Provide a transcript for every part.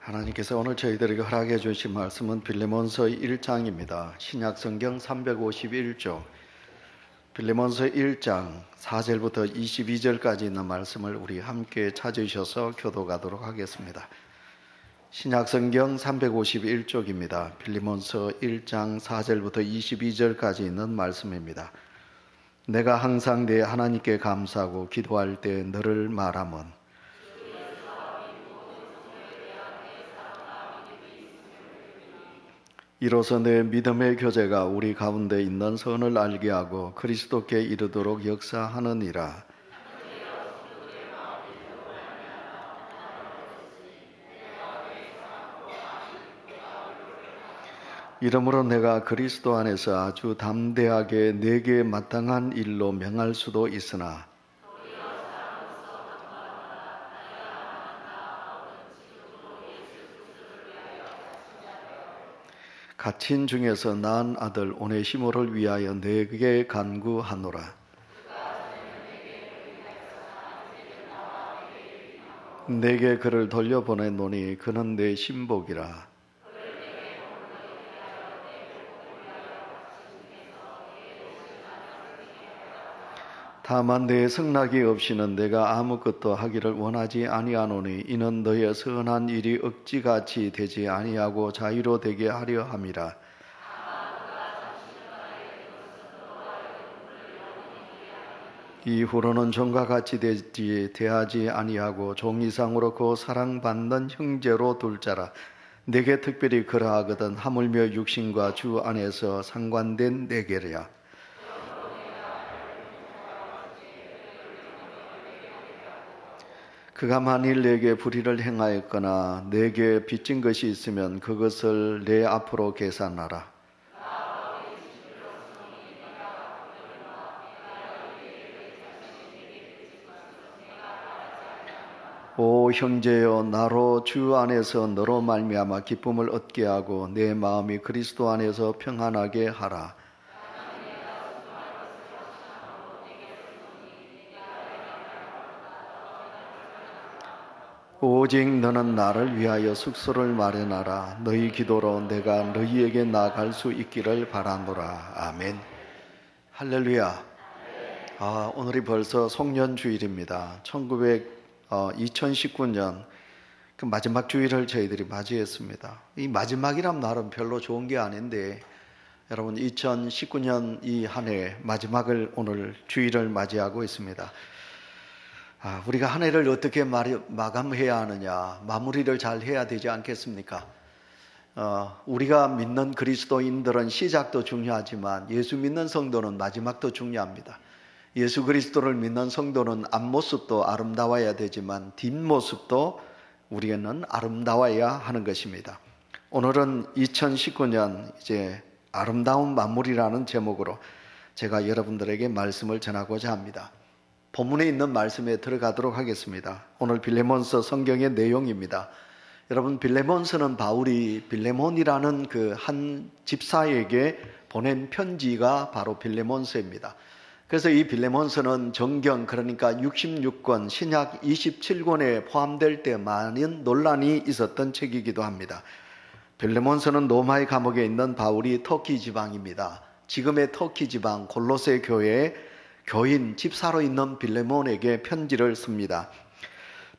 하나님께서 오늘 저희들에게 허락해 주신 말씀은 빌레몬서 1장입니다. 신약성경 351쪽 빌레몬서 1장 4절부터 22절까지 있는 말씀을 우리 함께 찾으셔서 교독하도록 하겠습니다. 신약성경 351쪽입니다. 빌레몬서 1장 4절부터 22절까지 있는 말씀입니다. 내가 항상 내 하나님께 감사하고 기도할 때 너를 말함은 이로써 내 믿음의 교제가 우리 가운데 있는 선을 알게 하고 그리스도께 이르도록 역사하느니라. 이러므로 내가 그리스도 안에서 아주 담대하게 내게 마땅한 일로 명할 수도 있으나 갇힌 중에서 낳은 아들 오네시모를 위하여 내게 간구하노라. 내게 그를 돌려보내노니 그는 내 신복이라. 다만 내 승낙이 없이는 내가 아무것도 하기를 원하지 아니하노니 이는 너의 선한 일이 억지같이 되지 아니하고 자유로 되게 하려 함이라. 이후로는 종과 같이 대하지 아니하고 종 이상으로 그 사랑받는 형제로 둘 자라. 내게 특별히 그러하거든 하물며 육신과 주 안에서 상관된 내게랴. 그가 만일 내게 불의를 행하였거나 내게 빚진 것이 있으면 그것을 내 앞으로 계산하라. 오 형제여, 나로 주 안에서 너로 말미암아 기쁨을 얻게 하고 내 마음이 그리스도 안에서 평안하게 하라. 오직 너는 나를 위하여 숙소를 마련하라. 너희 기도로 내가 너희에게 나아갈 수 있기를 바라노라. 아멘. 할렐루야. 오늘이 벌써 송년주일입니다. 2019년 그 마지막 주일을 저희들이 맞이했습니다. 이 마지막이란 말은 별로 좋은 게 아닌데 여러분 2019년 이 한 해 마지막을 오늘 주일을 맞이하고 있습니다. 우리가 한 해를 어떻게 마감해야 하느냐, 마무리를 잘 해야 되지 않겠습니까? 우리가 믿는 그리스도인들은 시작도 중요하지만 예수 믿는 성도는 마지막도 중요합니다. 예수 그리스도를 믿는 성도는 앞모습도 아름다워야 되지만 뒷모습도 우리는 아름다워야 하는 것입니다. 오늘은 2019년 이제 아름다운 마무리라는 제목으로 제가 여러분들에게 말씀을 전하고자 합니다. 본문에 있는 말씀에 들어가도록 하겠습니다. 오늘 빌레몬서 성경의 내용입니다. 여러분, 빌레몬서는 바울이 빌레몬이라는 그 한 집사에게 보낸 편지가 바로 빌레몬서입니다. 그래서 이 빌레몬서는 정경, 그러니까 66권, 신약 27권에 포함될 때 많은 논란이 있었던 책이기도 합니다. 빌레몬서는 로마의 감옥에 있는 바울이 터키 지방입니다. 지금의 터키 지방 골로새 교회에 교인, 집사로 있는 빌레몬에게 편지를 씁니다.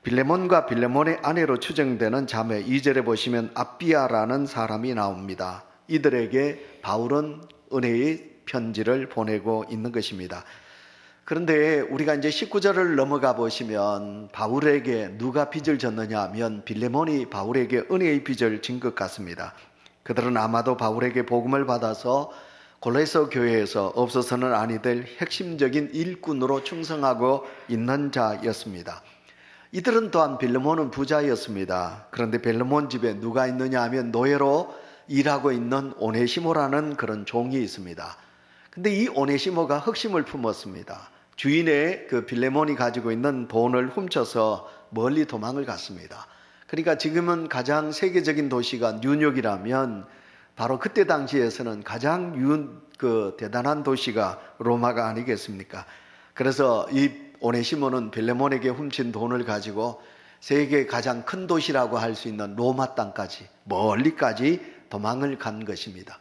빌레몬과 빌레몬의 아내로 추정되는 자매 2절에 보시면 아비아라는 사람이 나옵니다. 이들에게 바울은 은혜의 편지를 보내고 있는 것입니다. 그런데 우리가 이제 19절을 넘어가 보시면 바울에게 누가 빚을 졌느냐 하면 빌레몬이 바울에게 은혜의 빚을 진 것 같습니다. 그들은 아마도 바울에게 복음을 받아서 골로새 교회에서 없어서는 아니 될 핵심적인 일꾼으로 충성하고 있는 자였습니다. 이들은 또한 빌레몬은 부자였습니다. 그런데 빌레몬 집에 누가 있느냐 하면 노예로 일하고 있는 오네시모라는 그런 종이 있습니다. 근데 이 오네시모가 흑심을 품었습니다. 주인의 그 빌레몬이 가지고 있는 돈을 훔쳐서 멀리 도망을 갔습니다. 그러니까 지금은 가장 세계적인 도시가 뉴욕이라면 바로 그때 당시에서는 가장 대단한 도시가 로마가 아니겠습니까? 그래서 이 오네시모는 빌레몬에게 훔친 돈을 가지고 세계 가장 큰 도시라고 할 수 있는 로마 땅까지, 멀리까지 도망을 간 것입니다.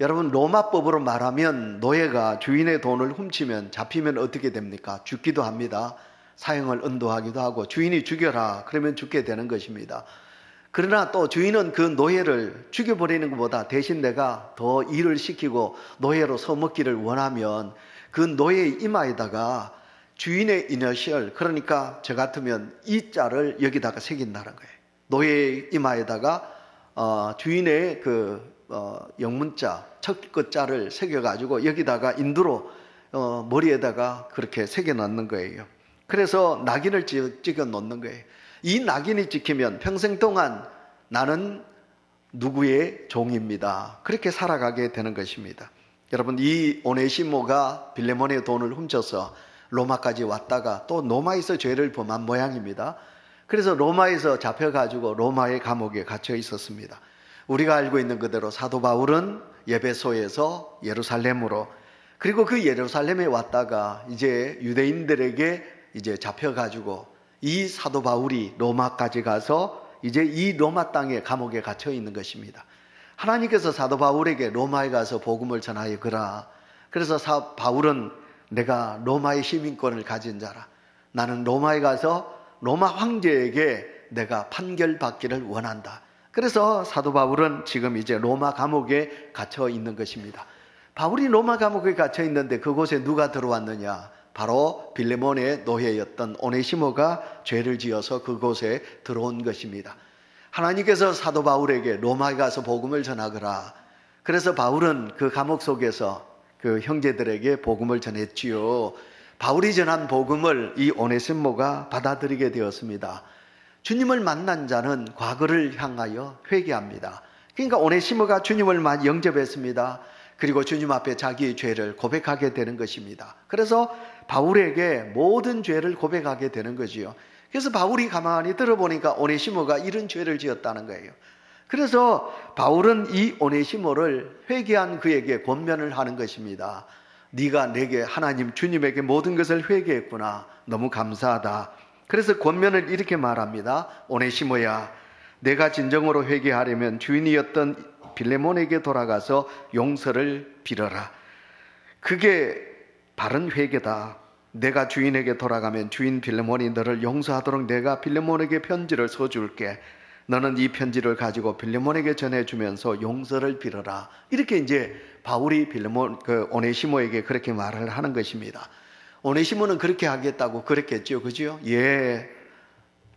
여러분, 로마법으로 말하면 노예가 주인의 돈을 훔치면 잡히면 어떻게 됩니까? 죽기도 합니다. 사형을 언도하기도 하고, 주인이 죽여라 그러면 죽게 되는 것입니다. 그러나 또 주인은 그 노예를 죽여버리는 것보다 대신 내가 더 일을 시키고 노예로 서먹기를 원하면 그 노예의 이마에다가 주인의 이니셜, 그러니까 저 같으면 이 자를 여기다가 새긴다는 거예요. 노예의 이마에다가 주인의 영문자, 첫 끝자를 새겨가지고 여기다가 인두로 머리에다가 그렇게 새겨놓는 거예요. 그래서 낙인을 찍어 놓는 거예요. 이 낙인이 찍히면 평생 동안 나는 누구의 종입니다. 그렇게 살아가게 되는 것입니다. 여러분, 이 오네시모가 빌레몬의 돈을 훔쳐서 로마까지 왔다가 또 로마에서 죄를 범한 모양입니다. 그래서 로마에서 잡혀가지고 로마의 감옥에 갇혀 있었습니다. 우리가 알고 있는 그대로 사도 바울은 예배소에서 예루살렘으로, 그리고 그 예루살렘에 왔다가 이제 유대인들에게 이제 잡혀가지고 이 사도 바울이 로마까지 가서 이제 이 로마 땅에 감옥에 갇혀 있는 것입니다. 하나님께서 사도 바울에게 로마에 가서 복음을 전하여 그라. 그래서 바울은 내가 로마의 시민권을 가진 자라. 나는 로마에 가서 로마 황제에게 내가 판결받기를 원한다. 그래서 사도 바울은 지금 이제 로마 감옥에 갇혀 있는 것입니다. 바울이 로마 감옥에 갇혀 있는데 그곳에 누가 들어왔느냐? 바로 빌레몬의 노예였던 오네시모가 죄를 지어서 그곳에 들어온 것입니다. 하나님께서 사도 바울에게 로마에 가서 복음을 전하거라. 그래서 바울은 그 감옥 속에서 그 형제들에게 복음을 전했지요. 바울이 전한 복음을 이 오네시모가 받아들이게 되었습니다. 주님을 만난 자는 과거를 향하여 회개합니다. 그러니까 오네시모가 주님을 영접했습니다. 그리고 주님 앞에 자기의 죄를 고백하게 되는 것입니다. 그래서 바울에게 모든 죄를 고백하게 되는 거지요. 그래서 바울이 가만히 들어보니까 오네시모가 이런 죄를 지었다는 거예요. 그래서 바울은 이 오네시모를 회개한 그에게 권면을 하는 것입니다. 네가 내게 하나님 주님에게 모든 것을 회개했구나. 너무 감사하다. 그래서 권면을 이렇게 말합니다. 오네시모야, 내가 진정으로 회개하려면 주인이었던 빌레몬에게 돌아가서 용서를 빌어라. 그게 바른 회개다. 내가 주인에게 돌아가면 주인 빌레몬이 너를 용서하도록 내가 빌레몬에게 편지를 써줄게. 너는 이 편지를 가지고 빌레몬에게 전해주면서 용서를 빌어라. 이렇게 이제 바울이 오네시모에게 그렇게 말을 하는 것입니다. 오네시모는 그렇게 하겠다고 그랬겠죠, 그죠? 예,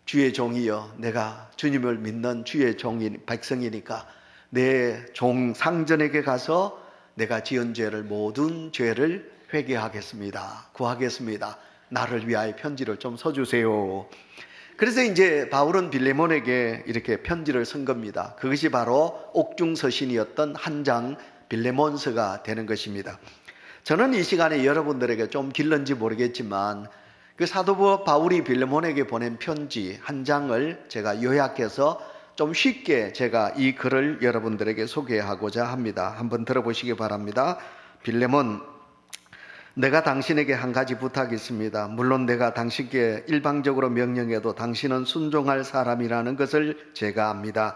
주의 종이여, 내가 주님을 믿는 주의 종인 백성이니까 내 종 상전에게 가서 내가 지은 죄를 모든 죄를 회개하겠습니다. 구하겠습니다. 나를 위하여 편지를 좀 써주세요. 그래서 이제 바울은 빌레몬에게 이렇게 편지를 쓴 겁니다. 그것이 바로 옥중서신이었던 한 장 빌레몬서가 되는 것입니다. 저는 이 시간에 여러분들에게 좀 길는지 모르겠지만 그 사도 바울이 빌레몬에게 보낸 편지 한 장을 제가 요약해서 좀 쉽게 제가 이 글을 여러분들에게 소개하고자 합니다. 한번 들어보시기 바랍니다. 빌레몬, 내가 당신에게 한 가지 부탁이 있습니다. 물론 내가 당신께 일방적으로 명령해도 당신은 순종할 사람이라는 것을 제가 압니다.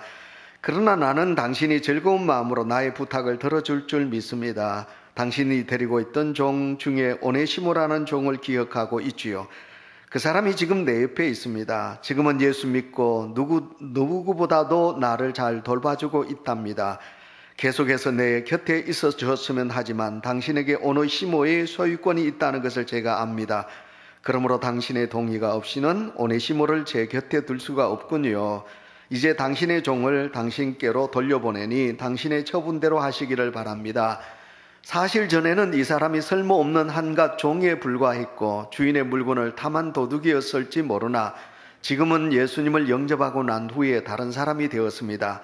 그러나 나는 당신이 즐거운 마음으로 나의 부탁을 들어줄 줄 믿습니다. 당신이 데리고 있던 종 중에 오네시모라는 종을 기억하고 있지요. 그 사람이 지금 내 옆에 있습니다. 지금은 예수 믿고 누구보다도 나를 잘 돌봐주고 있답니다. 계속해서 내 곁에 있어 주었으면 하지만 당신에게 오네시모의 소유권이 있다는 것을 제가 압니다. 그러므로 당신의 동의가 없이는 오네시모를 제 곁에 둘 수가 없군요. 이제 당신의 종을 당신께로 돌려보내니 당신의 처분대로 하시기를 바랍니다. 사실 전에는 이 사람이 쓸모없는 한갓 종에 불과했고 주인의 물건을 탐한 도둑이었을지 모르나 지금은 예수님을 영접하고 난 후에 다른 사람이 되었습니다.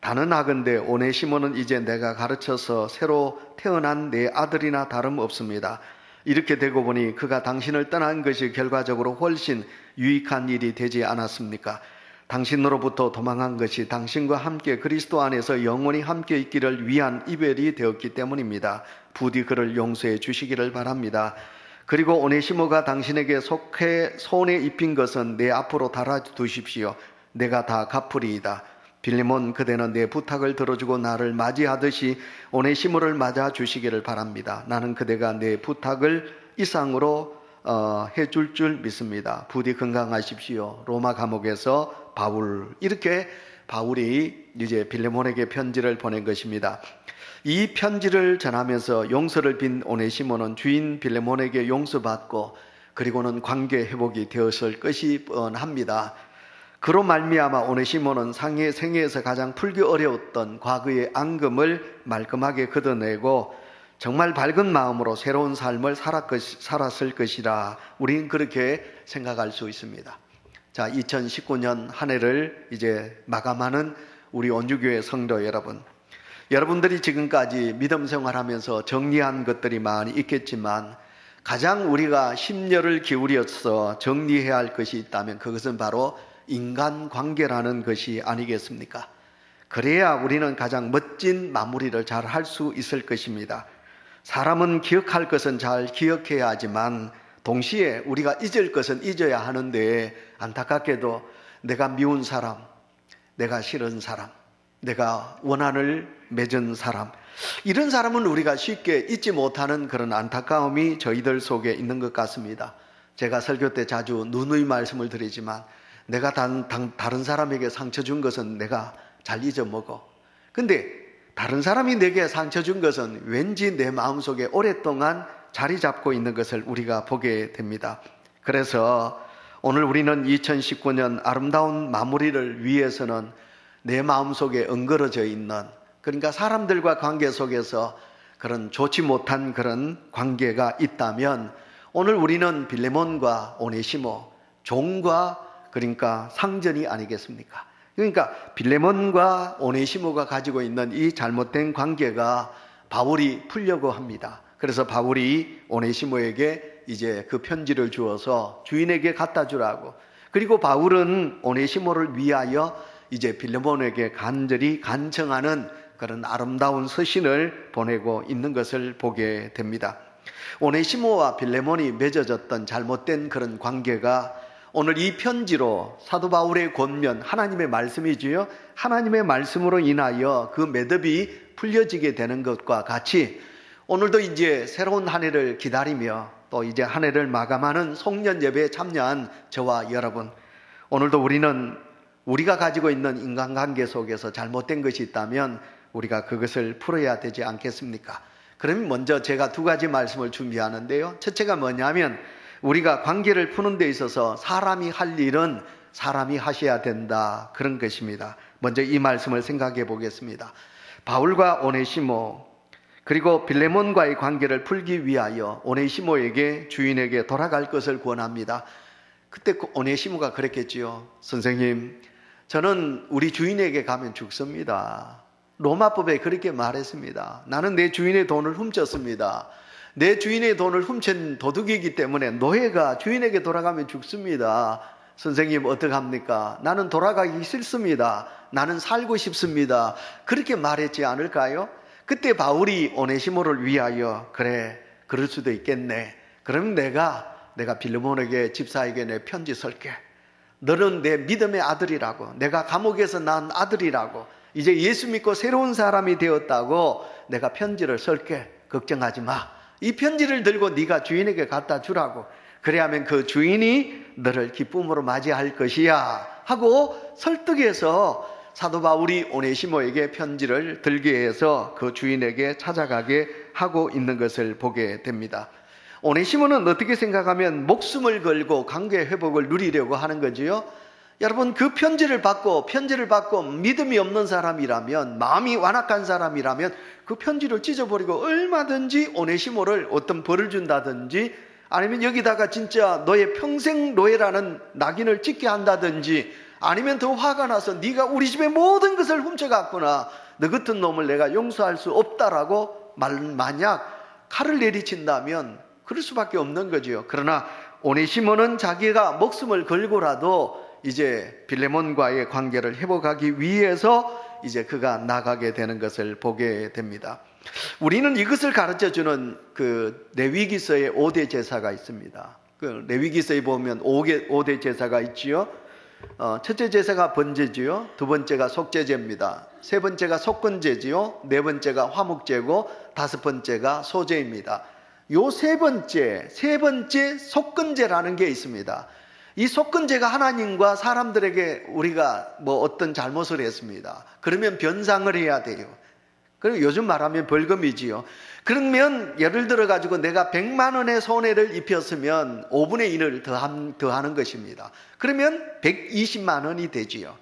단언하건대 오네시모는 이제 내가 가르쳐서 새로 태어난 내 아들이나 다름없습니다. 이렇게 되고 보니 그가 당신을 떠난 것이 결과적으로 훨씬 유익한 일이 되지 않았습니까? 당신으로부터 도망한 것이 당신과 함께 그리스도 안에서 영원히 함께 있기를 위한 이별이 되었기 때문입니다. 부디 그를 용서해 주시기를 바랍니다. 그리고 오네시모가 당신에게 속해 손에 입힌 것은 내 앞으로 달아두십시오. 내가 다 갚으리이다. 빌레몬, 그대는 내 부탁을 들어주고 나를 맞이하듯이 오네시모를 맞아주시기를 바랍니다. 나는 그대가 내 부탁을 이상으로 해줄 줄 믿습니다. 부디 건강하십시오. 로마 감옥에서 바울. 이렇게 바울이 이제 빌레몬에게 편지를 보낸 것입니다. 이 편지를 전하면서 용서를 빈 오네시모는 주인 빌레몬에게 용서받고 그리고는 관계 회복이 되었을 것이 뻔합니다. 그로 말미암아 오네시모는 생애에서 가장 풀기 어려웠던 과거의 앙금을 말끔하게 걷어내고 정말 밝은 마음으로 새로운 삶을 살았을 것이라 우리는 그렇게 생각할 수 있습니다. 자, 2019년 한 해를 이제 마감하는 우리 온주교회 성도 여러분, 여러분들이 지금까지 믿음 생활하면서 정리한 것들이 많이 있겠지만 가장 우리가 심려를 기울여서 정리해야 할 것이 있다면 그것은 바로 인간관계라는 것이 아니겠습니까? 그래야 우리는 가장 멋진 마무리를 잘 할 수 있을 것입니다. 사람은 기억할 것은 잘 기억해야 하지만 동시에 우리가 잊을 것은 잊어야 하는데 안타깝게도 내가 미운 사람, 내가 싫은 사람, 내가 원한을 맺은 사람, 이런 사람은 우리가 쉽게 잊지 못하는 그런 안타까움이 저희들 속에 있는 것 같습니다. 제가 설교 때 자주 누누이 말씀을 드리지만 내가 다른 사람에게 상처 준 것은 내가 잘 잊어먹어. 근데 다른 사람이 내게 상처 준 것은 왠지 내 마음속에 오랫동안 자리 잡고 있는 것을 우리가 보게 됩니다. 그래서 오늘 우리는 2019년 아름다운 마무리를 위해서는 내 마음속에 엉그러져 있는, 그러니까 사람들과 관계 속에서 그런 좋지 못한 그런 관계가 있다면 오늘 우리는 빌레몬과 오네시모, 종과 그러니까 상전이 아니겠습니까? 그러니까 빌레몬과 오네시모가 가지고 있는 이 잘못된 관계가 바울이 풀려고 합니다. 그래서 바울이 오네시모에게 이제 그 편지를 주어서 주인에게 갖다 주라고. 그리고 바울은 오네시모를 위하여 이제 빌레몬에게 간절히 간청하는 그런 아름다운 서신을 보내고 있는 것을 보게 됩니다. 오네시모와 빌레몬이 맺어졌던 잘못된 그런 관계가 오늘 이 편지로 사도 바울의 권면, 하나님의 말씀이지요. 하나님의 말씀으로 인하여 그 매듭이 풀려지게 되는 것과 같이 오늘도 이제 새로운 한 해를 기다리며 또 이제 한 해를 마감하는 송년 예배에 참여한 저와 여러분, 오늘도 우리는 우리가 가지고 있는 인간관계 속에서 잘못된 것이 있다면 우리가 그것을 풀어야 되지 않겠습니까? 그럼 먼저 제가 두 가지 말씀을 준비하는데요. 첫째가 뭐냐면 우리가 관계를 푸는 데 있어서 사람이 할 일은 사람이 하셔야 된다, 그런 것입니다. 먼저 이 말씀을 생각해 보겠습니다. 바울과 오네시모 그리고 빌레몬과의 관계를 풀기 위하여 오네시모에게 주인에게 돌아갈 것을 권합니다. 그때 오네시모가 그랬겠지요. 선생님, 저는 우리 주인에게 가면 죽습니다. 로마법에 그렇게 말했습니다. 나는 내 주인의 돈을 훔쳤습니다. 내 주인의 돈을 훔친 도둑이기 때문에 노예가 주인에게 돌아가면 죽습니다. 선생님 어떡합니까? 나는 돌아가기 싫습니다. 나는 살고 싶습니다. 그렇게 말했지 않을까요? 그때 바울이 오네시모를 위하여 그래, 그럴 수도 있겠네. 그럼 내가 빌레몬에게 집사에게 내 편지 쓸게. 너는 내 믿음의 아들이라고, 내가 감옥에서 낳은 아들이라고, 이제 예수 믿고 새로운 사람이 되었다고 내가 편지를 쓸게. 걱정하지 마. 이 편지를 들고 네가 주인에게 갖다 주라고. 그래야만 그 주인이 너를 기쁨으로 맞이할 것이야 하고 설득해서 사도 바울이 오네시모에게 편지를 들게 해서 그 주인에게 찾아가게 하고 있는 것을 보게 됩니다. 오네시모는 어떻게 생각하면 목숨을 걸고 관계 회복을 누리려고 하는 거지요. 여러분, 그 편지를 받고 믿음이 없는 사람이라면, 마음이 완악한 사람이라면 그 편지를 찢어버리고 얼마든지 오네시모를 어떤 벌을 준다든지 아니면 여기다가 진짜 너의 평생 노예라는 낙인을 찍게 한다든지 아니면 더 화가 나서 네가 우리 집의 모든 것을 훔쳐갔구나, 너 같은 놈을 내가 용서할 수 없다라고 만약 칼을 내리친다면 그럴 수밖에 없는 거죠. 그러나 오네시모는 자기가 목숨을 걸고라도 이제 빌레몬과의 관계를 회복하기 위해서 이제 그가 나가게 되는 것을 보게 됩니다. 우리는 이것을 가르쳐주는 그 레위기서의 5대 제사가 있습니다. 그 레위기서에 보면 5대 제사가 있지요. 첫째 제사가 번제지요. 두 번째가 속죄제입니다. 세 번째가 속건제지요. 네 번째가 화목제고 다섯 번째가 소제입니다. 요 세 번째 속건제라는 게 있습니다. 이 속건제가 하나님과 사람들에게 우리가 뭐 어떤 잘못을 했습니다. 그러면 변상을 해야 돼요. 그리고 요즘 말하면 벌금이지요. 그러면 예를 들어 가지고 내가 100만 원의 손해를 입혔으면 5분의 1을 더하는 것입니다. 그러면 120만 원이 되지요.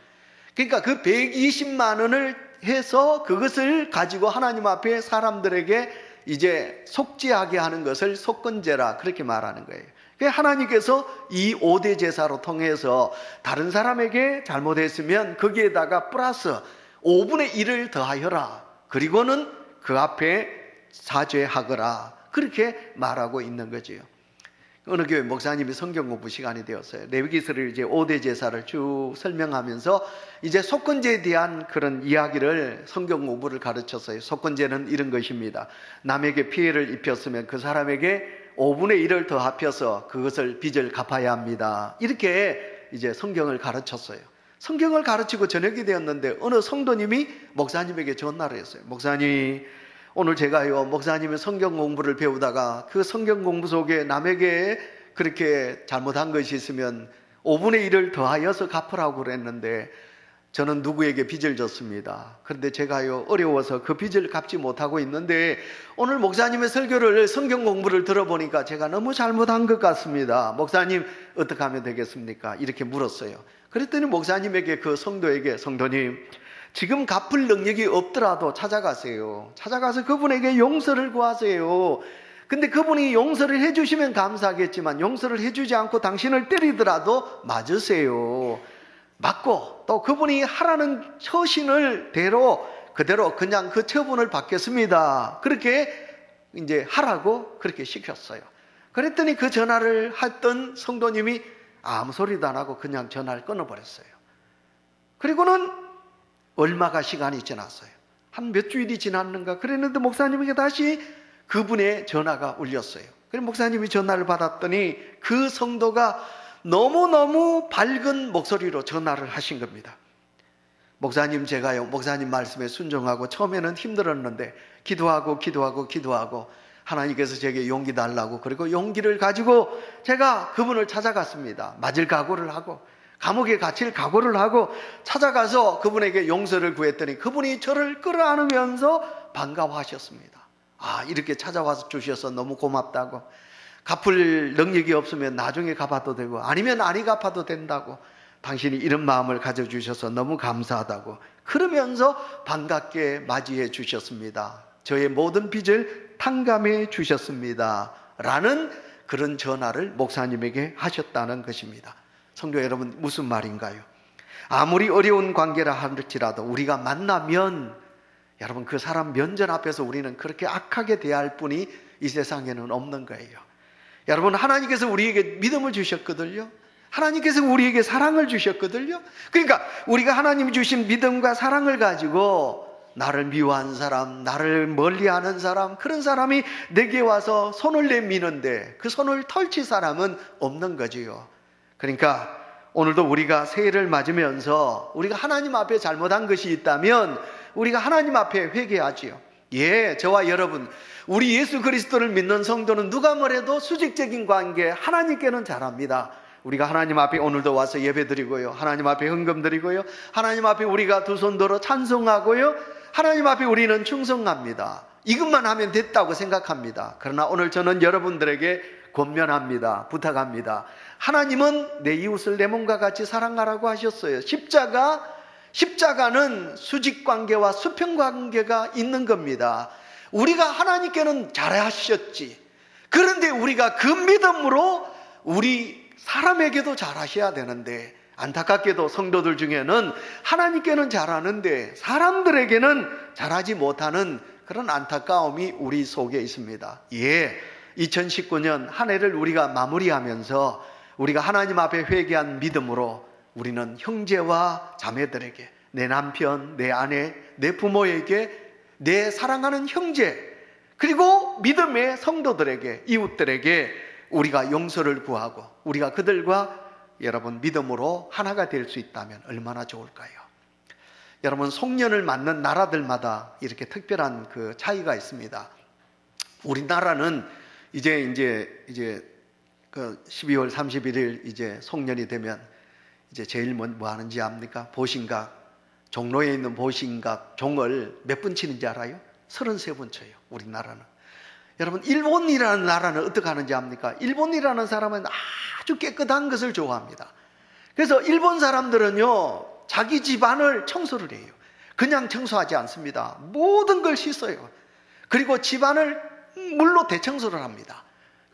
그러니까 그 120만 원을 해서 그것을 가지고 하나님 앞에 사람들에게 이제 속죄하게 하는 것을 속건제라 그렇게 말하는 거예요. 하나님께서 이 5대 제사로 통해서 다른 사람에게 잘못했으면 거기에다가 플러스 5분의 1을 더하여라. 그리고는 그 앞에 사죄하거라. 그렇게 말하고 있는 거지요. 어느 교회 목사님이 성경 공부 시간이 되었어요. 레위기서를 이제 5대 제사를 쭉 설명하면서 이제 속건제에 대한 그런 이야기를 성경 공부를 가르쳤어요. 속건제는 이런 것입니다. 남에게 피해를 입혔으면 그 사람에게 5분의 1을 더 합해서 그것을 빚을 갚아야 합니다. 이렇게 이제 성경을 가르쳤어요. 성경을 가르치고 저녁이 되었는데 어느 성도님이 목사님에게 전화를 했어요. 목사님, 오늘 제가요 목사님의 성경 공부를 배우다가 그 성경 공부 속에 남에게 그렇게 잘못한 것이 있으면 5분의 1을 더하여서 갚으라고 그랬는데 저는 누구에게 빚을 졌습니다. 그런데 제가요 어려워서 그 빚을 갚지 못하고 있는데 오늘 목사님의 설교를 성경 공부를 들어보니까 제가 너무 잘못한 것 같습니다. 목사님 어떻게 하면 되겠습니까? 이렇게 물었어요. 그랬더니 목사님에게 그 성도에게 성도님 지금 갚을 능력이 없더라도 찾아가세요. 찾아가서 그분에게 용서를 구하세요. 근데 그분이 용서를 해주시면 감사하겠지만 용서를 해주지 않고 당신을 때리더라도 맞으세요. 맞고 또 그분이 하라는 처신을 그대로 그냥 그 처분을 받겠습니다. 그렇게 이제 하라고 그렇게 시켰어요. 그랬더니 그 전화를 했던 성도님이 아무 소리도 안 하고 그냥 전화를 끊어버렸어요. 그리고는 얼마가 시간이 지났어요. 한 몇 주일이 지났는가 그랬는데 목사님에게 다시 그분의 전화가 울렸어요. 그래서 목사님이 전화를 받았더니 그 성도가 너무너무 밝은 목소리로 전화를 하신 겁니다. 목사님, 제가요 목사님 말씀에 순종하고 처음에는 힘들었는데 기도하고 하나님께서 제게 용기 달라고 그리고 용기를 가지고 제가 그분을 찾아갔습니다. 맞을 각오를 하고 감옥에 갇힐 각오를 하고 찾아가서 그분에게 용서를 구했더니 그분이 저를 끌어안으면서 반가워하셨습니다. 아, 이렇게 찾아와서 주셔서 너무 고맙다고, 갚을 능력이 없으면 나중에 갚아도 되고 아니면 아니 갚아도 된다고, 당신이 이런 마음을 가져주셔서 너무 감사하다고 그러면서 반갑게 맞이해 주셨습니다. 저의 모든 빚을 탕감해 주셨습니다 라는 그런 전화를 목사님에게 하셨다는 것입니다. 성도 여러분, 무슨 말인가요? 아무리 어려운 관계라 할지라도 우리가 만나면 여러분 그 사람 면전 앞에서 우리는 그렇게 악하게 대할 분이 이 세상에는 없는 거예요. 여러분, 하나님께서 우리에게 믿음을 주셨거든요. 하나님께서 우리에게 사랑을 주셨거든요. 그러니까 우리가 하나님이 주신 믿음과 사랑을 가지고 나를 미워한 사람, 나를 멀리하는 사람, 그런 사람이 내게 와서 손을 내미는데 그 손을 털칠 사람은 없는 거지요. 그러니까 오늘도 우리가 새해를 맞으면서 우리가 하나님 앞에 잘못한 것이 있다면 우리가 하나님 앞에 회개하지요. 예, 저와 여러분, 우리 예수 그리스도를 믿는 성도는 누가 뭐래도 수직적인 관계 하나님께는 잘합니다. 우리가 하나님 앞에 오늘도 와서 예배드리고요, 하나님 앞에 헌금 드리고요, 하나님 앞에 우리가 두 손 들어 찬송하고요, 하나님 앞에 우리는 충성합니다. 이것만 하면 됐다고 생각합니다. 그러나 오늘 저는 여러분들에게 권면합니다. 부탁합니다. 하나님은 내 이웃을 내 몸과 같이 사랑하라고 하셨어요. 십자가는 수직관계와 수평관계가 있는 겁니다. 우리가 하나님께는 잘하셨지. 그런데 우리가 그 믿음으로 우리 사람에게도 잘하셔야 되는데, 안타깝게도 성도들 중에는 하나님께는 잘하는데 사람들에게는 잘하지 못하는 그런 안타까움이 우리 속에 있습니다. 예, 2019년 한 해를 우리가 마무리하면서 우리가 하나님 앞에 회개한 믿음으로 우리는 형제와 자매들에게, 내 남편, 내 아내, 내 부모에게, 내 사랑하는 형제, 그리고 믿음의 성도들에게, 이웃들에게 우리가 용서를 구하고 우리가 그들과 여러분 믿음으로 하나가 될 수 있다면 얼마나 좋을까요? 여러분, 송년을 맞는 나라들마다 이렇게 특별한 그 차이가 있습니다. 우리나라는 이제 그 12월 31일 이제 송년이 되면 이제 제일 뭐 하는지 압니까? 보신각, 종로에 있는 보신각 종을 몇 번 치는지 알아요? 33번 쳐요, 우리나라는. 여러분, 일본이라는 나라는 어떻게 하는지 압니까? 일본이라는 사람은 아주 깨끗한 것을 좋아합니다. 그래서 일본 사람들은요, 자기 집안을 청소를 해요. 그냥 청소하지 않습니다. 모든 걸 씻어요. 그리고 집안을 물로 대청소를 합니다.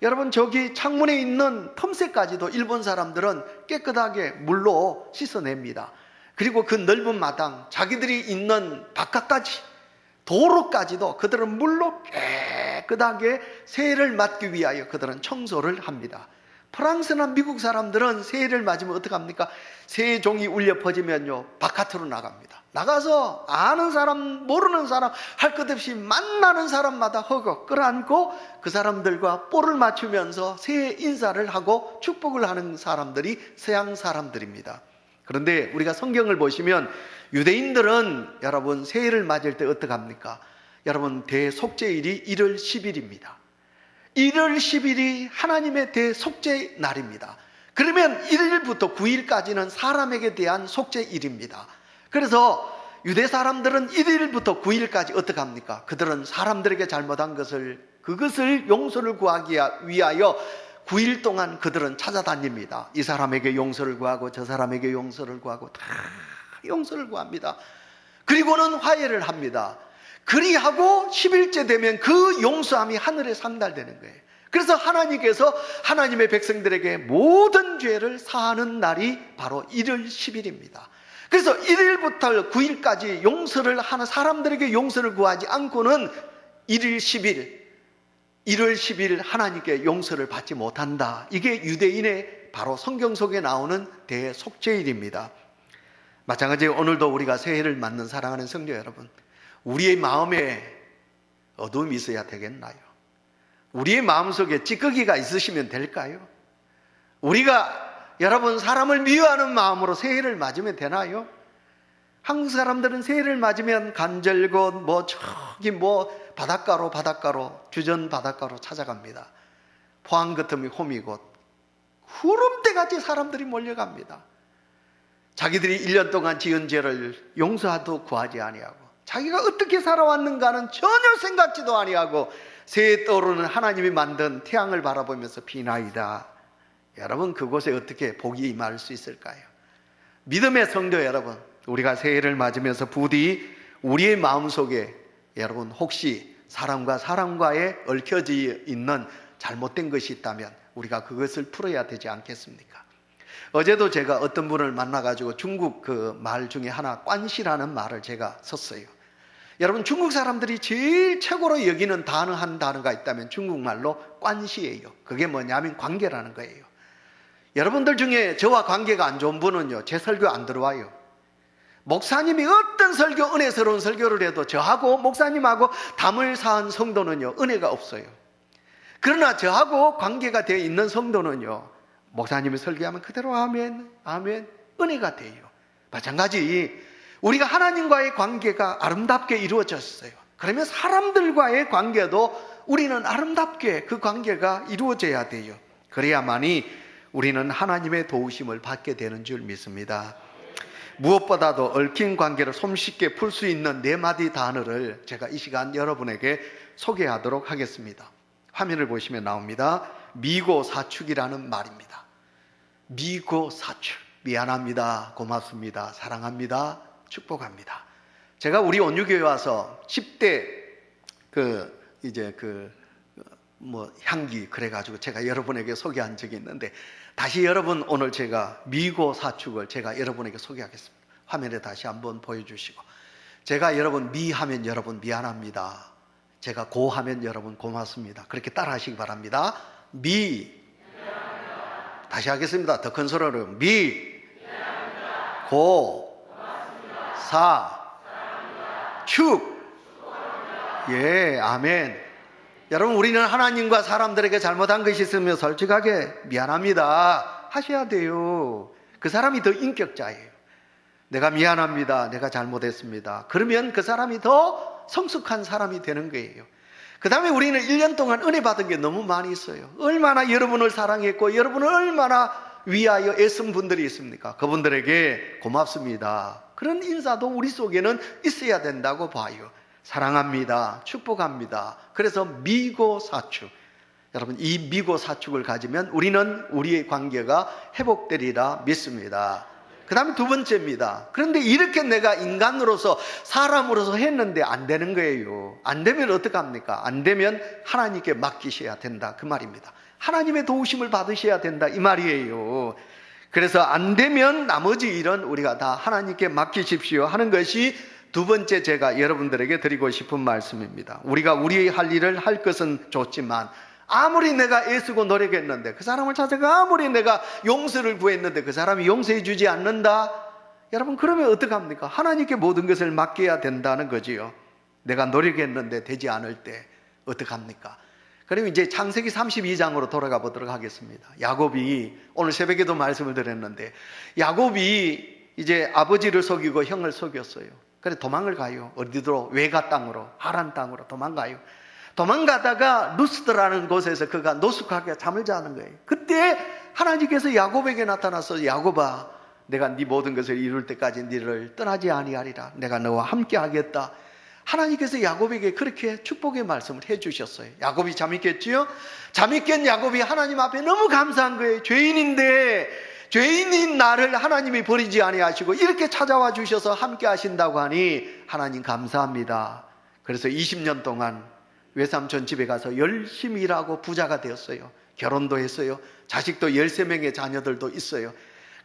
여러분, 저기 창문에 있는 틈새까지도 일본 사람들은 깨끗하게 물로 씻어냅니다. 그리고 그 넓은 마당, 자기들이 있는 바깥까지, 도로까지도 그들은 물로 깨끗하게 새해를 맞기 위하여 그들은 청소를 합니다. 프랑스나 미국 사람들은 새해를 맞으면 어떻게 합니까? 새해 종이 울려 퍼지면요, 바깥으로 나갑니다. 나가서 아는 사람, 모르는 사람, 할 것 없이 만나는 사람마다 허거 끌어안고 그 사람들과 뽀를 맞추면서 새해 인사를 하고 축복을 하는 사람들이 서양 사람들입니다. 그런데 우리가 성경을 보시면 유대인들은 여러분 새해를 맞을 때 어떻게 합니까? 여러분, 대속죄일이 1월 10일입니다. 1월 10일이 하나님의 대속죄 날입니다. 그러면 1일부터 9일까지는 사람에게 대한 속죄일입니다. 그래서 유대 사람들은 1일부터 9일까지 어떻게 합니까? 그들은 사람들에게 잘못한 그것을 용서를 구하기 위하여 9일 동안 그들은 찾아다닙니다. 이 사람에게 용서를 구하고 저 사람에게 용서를 구하고 다 용서를 구합니다. 그리고는 화해를 합니다. 그리하고 10일째 되면 그 용서함이 하늘에 상달되는 거예요. 그래서 하나님께서 하나님의 백성들에게 모든 죄를 사하는 날이 바로 1월 10일입니다. 그래서 1일부터 9일까지 용서를 하는 사람들에게 용서를 구하지 않고는 1월 10일 하나님께 용서를 받지 못한다. 이게 유대인의 바로 성경 속에 나오는 대속죄일입니다. 마찬가지로 오늘도 우리가 새해를 맞는 사랑하는 성도 여러분, 우리의 마음에 어두움이 있어야 되겠나요? 우리의 마음속에 찌꺼기가 있으시면 될까요? 우리가 여러분 사람을 미워하는 마음으로 새해를 맞으면 되나요? 한국 사람들은 새해를 맞으면 간절곶 저기 바닷가로 주전 바닷가로 찾아갑니다. 포항 같으면 호미곶, 구름대같이 사람들이 몰려갑니다. 자기들이 1년 동안 지은 죄를 용서하도 구하지 아니하고 자기가 어떻게 살아왔는가는 전혀 생각지도 아니하고 새해 떠오르는 하나님이 만든 태양을 바라보면서 비나이다. 여러분, 그곳에 어떻게 복이 임할 수 있을까요? 믿음의 성도 여러분, 우리가 새해를 맞으면서 부디 우리의 마음속에 여러분 혹시 사람과의 얽혀져 있는 잘못된 것이 있다면 우리가 그것을 풀어야 되지 않겠습니까? 어제도 제가 어떤 분을 만나가지고 중국 그 말 중에 하나 관시라는 말을 제가 썼어요. 여러분, 중국 사람들이 제일 최고로 여기는 한 단어가 있다면 중국말로 관시예요. 그게 뭐냐면 관계라는 거예요. 여러분들 중에 저와 관계가 안 좋은 분은요, 제 설교 안 들어와요. 목사님이 어떤 설교, 은혜스러운 설교를 해도 저하고 목사님하고 담을 쌓은 성도는요, 은혜가 없어요. 그러나 저하고 관계가 되어 있는 성도는요, 목사님이 설교하면 그대로 아멘, 아멘, 은혜가 돼요. 마찬가지 우리가 하나님과의 관계가 아름답게 이루어졌어요. 그러면 사람들과의 관계도 우리는 아름답게 그 관계가 이루어져야 돼요. 그래야만이 우리는 하나님의 도우심을 받게 되는 줄 믿습니다. 무엇보다도 얽힌 관계를 손쉽게 풀 수 있는 4마디 단어를 제가 이 시간 여러분에게 소개하도록 하겠습니다. 화면을 보시면 나옵니다. 미고사축이라는 말입니다. 미고사축. 미안합니다. 고맙습니다. 사랑합니다. 축복합니다. 제가 우리 온유교회 와서 10대 향기 그래가지고 제가 여러분에게 소개한 적이 있는데 다시 여러분 오늘 제가 미고사축을 제가 여러분에게 소개하겠습니다. 화면에 다시 한번 보여주시고, 제가 여러분 미하면 여러분 미안합니다. 제가 고하면 여러분 고맙습니다. 그렇게 따라 하시기 바랍니다. 다시 하겠습니다. 더 큰 소리로 고, 사, 축. 예, 아멘. 여러분, 우리는 하나님과 사람들에게 잘못한 것이 있으면 솔직하게 미안합니다 하셔야 돼요. 그 사람이 더 인격자예요. 내가 미안합니다, 내가 잘못했습니다. 그러면 그 사람이 더 성숙한 사람이 되는 거예요. 그 다음에 우리는 1년 동안 은혜 받은 게 너무 많이 있어요. 얼마나 여러분을 사랑했고 여러분을 얼마나 위하여 애쓴 분들이 있습니까? 그분들에게 고맙습니다, 그런 인사도 우리 속에는 있어야 된다고 봐요. 사랑합니다, 축복합니다. 그래서 미고사축. 여러분, 이 미고사축을 가지면 우리는 우리의 관계가 회복되리라 믿습니다. 그 다음에 두 번째입니다. 그런데 이렇게 내가 인간으로서 사람으로서 했는데 안 되는 거예요. 안 되면 어떡합니까? 안 되면 하나님께 맡기셔야 된다, 그 말입니다. 하나님의 도우심을 받으셔야 된다, 이 말이에요. 그래서 안 되면 나머지 일은 우리가 다 하나님께 맡기십시오 하는 것이 두 번째 제가 여러분들에게 드리고 싶은 말씀입니다. 우리가 우리의 할 일을 할 것은 좋지만 아무리 내가 애쓰고 노력했는데, 그 사람을 찾아가 아무리 내가 용서를 구했는데 그 사람이 용서해 주지 않는다, 여러분, 그러면 어떡합니까? 하나님께 모든 것을 맡겨야 된다는 거지요. 내가 노력했는데 되지 않을 때 어떡합니까? 그리고 이제 창세기 32장으로 돌아가 보도록 하겠습니다. 야곱이, 오늘 새벽에도 말씀을 드렸는데, 야곱이 이제 아버지를 속이고 형을 속였어요. 그래 도망을 가요. 어디로? 외가 땅으로, 하란 땅으로 도망가요. 도망가다가 루스드라는 곳에서 그가 노숙하게 잠을 자는 거예요. 그때 하나님께서 야곱에게 나타나서, 야곱아, 내가 네 모든 것을 이룰 때까지 너를 떠나지 아니하리라. 내가 너와 함께 하겠다. 하나님께서 야곱에게 그렇게 축복의 말씀을 해주셨어요. 야곱이 잠이 깼지요? 잠이 깬 야곱이 하나님 앞에 너무 감사한 거예요. 죄인인데, 죄인인 나를 하나님이 버리지 아니하시고 이렇게 찾아와 주셔서 함께 하신다고 하니 하나님 감사합니다. 그래서 20년 동안 외삼촌 집에 가서 열심히 일하고 부자가 되었어요. 결혼도 했어요. 자식도 13명의 자녀들도 있어요.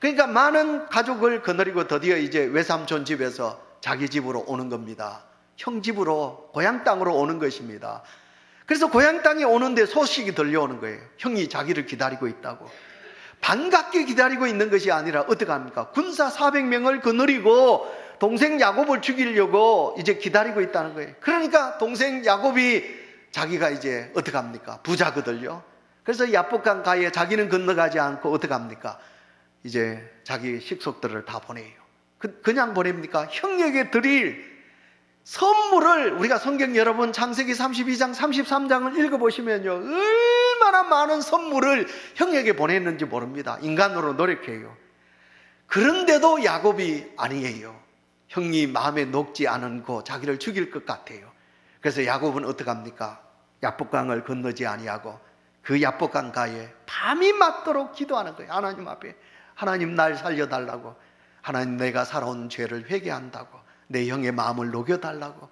그러니까 많은 가족을 거느리고 드디어 이제 외삼촌 집에서 자기 집으로 오는 겁니다. 형 집으로, 고향 땅으로 오는 것입니다. 그래서 고향 땅에 오는데 소식이 들려오는 거예요. 형이 자기를 기다리고 있다고. 반갑게 기다리고 있는 것이 아니라 어떡합니까? 군사 400명을 거느리고 동생 야곱을 죽이려고 이제 기다리고 있다는 거예요. 그러니까 동생 야곱이 자기가 이제 어떡합니까? 부자거든요. 그래서 야복강 가에 자기는 건너가지 않고 어떡합니까? 이제 자기 식속들을 다 보내요. 그냥 보냅니까? 형에게 드릴 선물을, 우리가 성경 여러분 창세기 32장 33장을 읽어보시면요, 얼마나 많은 선물을 형에게 보냈는지 모릅니다. 인간으로 노력해요. 그런데도 야곱이 아니에요. 형이 마음에 녹지 않고 자기를 죽일 것 같아요. 그래서 야곱은 어떡합니까? 야복강을 건너지 아니하고 그 야복강 가에 밤이 맞도록 기도하는 거예요. 하나님 앞에. 하나님, 날 살려달라고. 하나님, 내가 살아온 죄를 회개한다고. 내 형의 마음을 녹여달라고.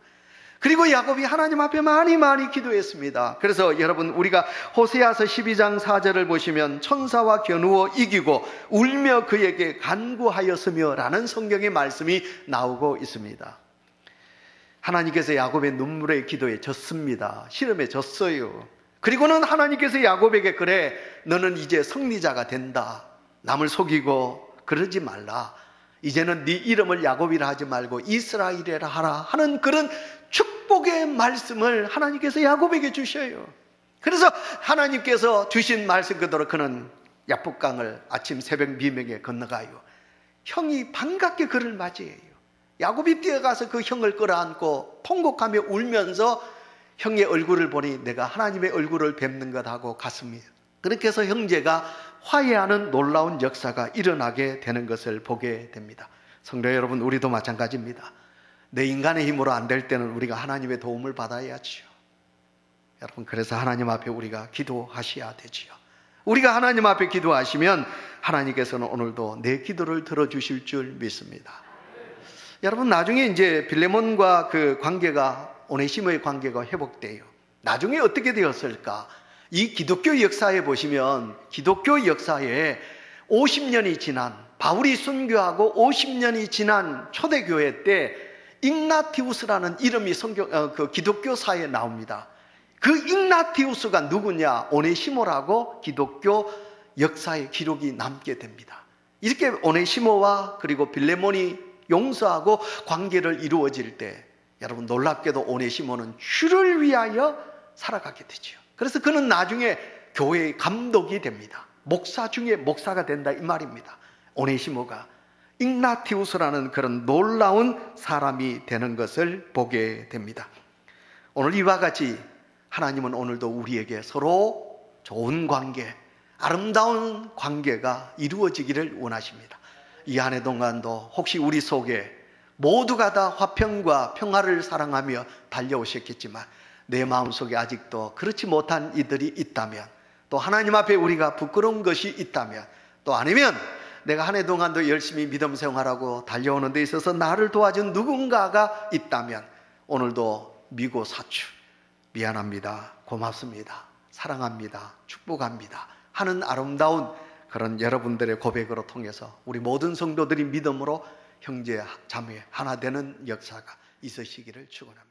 그리고 야곱이 하나님 앞에 많이 기도했습니다. 그래서 여러분, 우리가 호세아서 12장 4절을 보시면 천사와 겨누어 이기고 울며 그에게 간구하였으며 라는 성경의 말씀이 나오고 있습니다. 하나님께서 야곱의 눈물의 기도에 졌습니다. 시름에 졌어요. 그리고는 하나님께서 야곱에게, 그래, 너는 이제 승리자가 된다. 남을 속이고 그러지 말라. 이제는 네 이름을 야곱이라 하지 말고 이스라엘이라 하라 하는 그런 축복의 말씀을 하나님께서 야곱에게 주셔요. 그래서 하나님께서 주신 말씀 그대로 그는 야복강을 아침 새벽 미명에 건너가요. 형이 반갑게 그를 맞이해요. 야곱이 뛰어가서 그 형을 끌어안고 통곡하며 울면서 형의 얼굴을 보니 내가 하나님의 얼굴을 뵙는 것 하고 같습니다. 그렇게 해서 형제가 화해하는 놀라운 역사가 일어나게 되는 것을 보게 됩니다. 성도 여러분, 우리도 마찬가지입니다. 내 인간의 힘으로 안 될 때는 우리가 하나님의 도움을 받아야지요. 여러분, 그래서 하나님 앞에 우리가 기도하셔야 되지요. 우리가 하나님 앞에 기도하시면 하나님께서는 오늘도 내 기도를 들어주실 줄 믿습니다. 여러분, 나중에 이제 빌레몬과 그 관계가, 오네시모의 관계가 회복돼요. 나중에 어떻게 되었을까? 이 기독교 역사에 보시면, 기독교 역사에 50년이 지난, 바울이 순교하고 50년이 지난 초대교회 때 igna티우스라는 이름이 그 기독교사에 나옵니다. 그 igna티우스가 누구냐? 오네시모라고 기독교 역사의 기록이 남게 됩니다. 이렇게 오네시모와 그리고 빌레몬이 용서하고 관계를 이루어질 때 여러분 놀랍게도 오네시모는 주를 위하여 살아가게 되죠. 그래서 그는 나중에 교회의 감독이 됩니다. 목사 중에 목사가 된다 이 말입니다. 오네시모가 ig나티우스라는 그런 놀라운 사람이 되는 것을 보게 됩니다. 오늘 이와 같이 하나님은 오늘도 우리에게 서로 좋은 관계, 아름다운 관계가 이루어지기를 원하십니다. 이 한 해 동안도 혹시 우리 속에 모두가 다 화평과 평화를 사랑하며 달려오셨겠지만 내 마음속에 아직도 그렇지 못한 이들이 있다면, 또 하나님 앞에 우리가 부끄러운 것이 있다면, 또 아니면 내가 한 해 동안도 열심히 믿음 생활하고 달려오는 데 있어서 나를 도와준 누군가가 있다면 오늘도 미고 사추, 미안합니다, 고맙습니다, 사랑합니다, 축복합니다 하는 아름다운 그런 여러분들의 고백으로 통해서 우리 모든 성도들이 믿음으로 형제 자매 하나 되는 역사가 있으시기를 축원합니다.